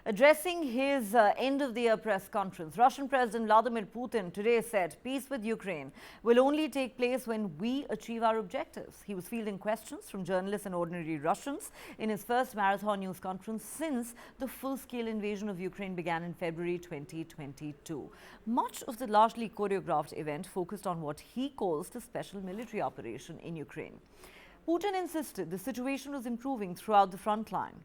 Addressing his end-of-the-year press conference, Russian President Vladimir Putin today said peace with Ukraine will only take place when we achieve our objectives. He was fielding questions from journalists and ordinary Russians in his first marathon news conference since the full-scale invasion of Ukraine began in February 2022. Much of the largely choreographed event focused on what he calls the special military operation in Ukraine. Putin insisted the situation was improving throughout the front line.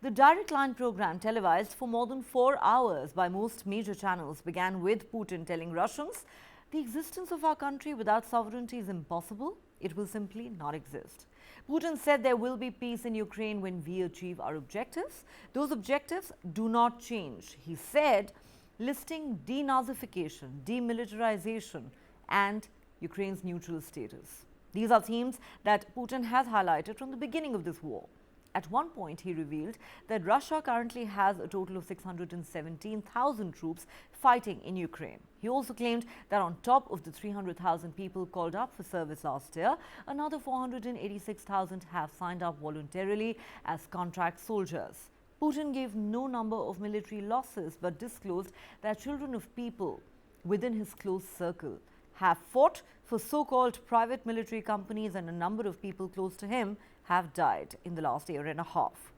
The direct line program, televised for more than 4 hours by most major channels, began with Putin telling Russians the existence of our country without sovereignty is impossible. It will simply not exist. Putin said there will be peace in Ukraine when we achieve our objectives. Those objectives do not change, he said, listing denazification, demilitarization, and Ukraine's neutral status. These are themes that Putin has highlighted from the beginning of this war. At one point, he revealed that Russia currently has a total of 617,000 troops fighting in Ukraine. He also claimed that on top of the 300,000 people called up for service last year, another 486,000 have signed up voluntarily as contract soldiers. Putin gave no number of military losses but disclosed that children of people within his close circle have fought for so-called private military companies, and a number of people close to him have died in the last year and a half.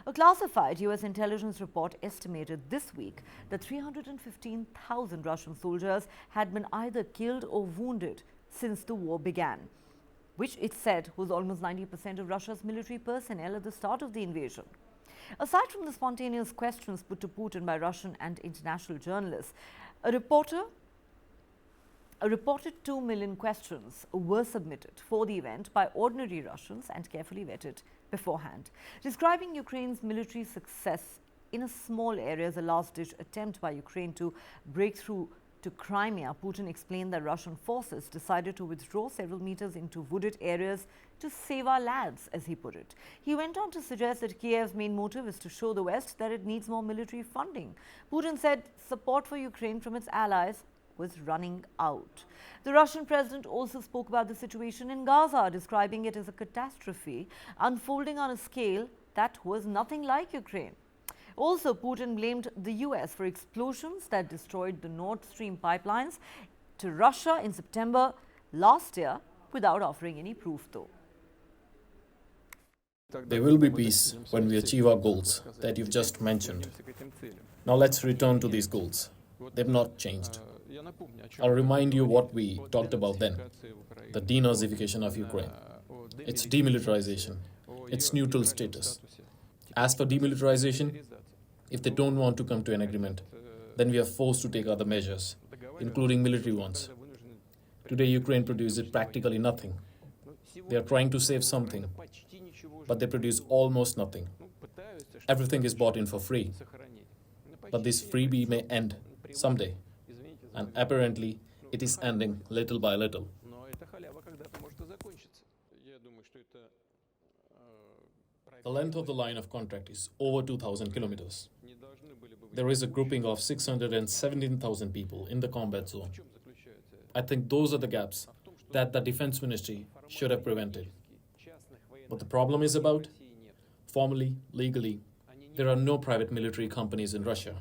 A classified U.S. intelligence report estimated this week that 315,000 Russian soldiers had been either killed or wounded since the war began, which it said was almost 90% of Russia's military personnel at the start of the invasion. Aside from the spontaneous questions put to Putin by Russian and international journalists, a reported 2 million questions were submitted for the event by ordinary Russians and carefully vetted beforehand. Describing Ukraine's military success in a small area as a last-ditch attempt by Ukraine to break through to Crimea, Putin explained that Russian forces decided to withdraw several meters into wooded areas to save our lads, as he put it. He went on to suggest that Kyiv's main motive is to show the West that it needs more military funding. Putin said support for Ukraine from its allies was running out. The Russian president also spoke about the situation in Gaza, describing it as a catastrophe unfolding on a scale that was nothing like Ukraine. Also, Putin blamed the US for explosions that destroyed the Nord Stream pipelines to Russia in September last year, without offering any proof though. There will be peace when we achieve our goals that you've just mentioned. Now let's return to these goals. They've not changed. I'll remind you what we talked about then. The denazification of Ukraine, its demilitarization, its neutral status. As for demilitarization, if they don't want to come to an agreement, then we are forced to take other measures, including military ones. Today, Ukraine produces practically nothing. They are trying to save something, but they produce almost nothing. Everything is bought in for free. But this freebie may end someday. And apparently, it is ending little by little. The length of the line of contract is over 2,000 kilometers. There is a grouping of 617,000 people in the combat zone. I think those are the gaps that the Defense Ministry should have prevented. But the problem is about, formally, legally, there are no private military companies in Russia.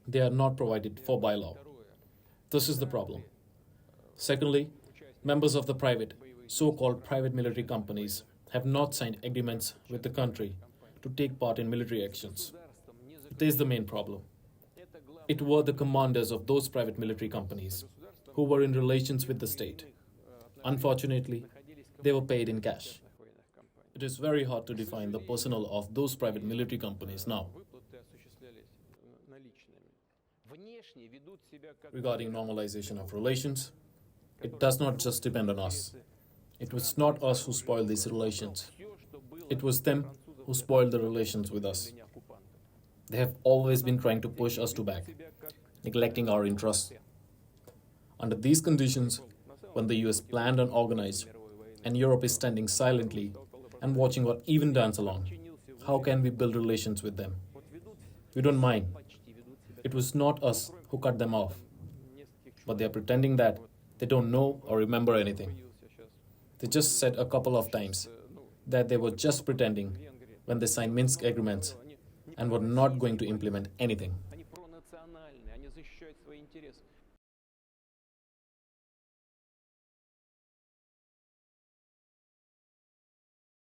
They are not provided for by law. This is the problem. Secondly, members of the so-called private military companies have not signed agreements with the country to take part in military actions. This is the main problem. It were the commanders of those private military companies who were in relations with the state. Unfortunately, they were paid in cash. It is very hard to define the personnel of those private military companies now. Regarding normalization of relations, it does not just depend on us. It was not us who spoiled these relations. It was them who spoiled the relations with us. They have always been trying to push us to back, neglecting our interests. Under these conditions, when the US planned and organized, and Europe is standing silently and watching or even dance along, how can we build relations with them? We don't mind. It was not us who cut them off, but they are pretending that they don't know or remember anything. They just said a couple of times that they were just pretending when they signed Minsk agreements, and were not going to implement anything.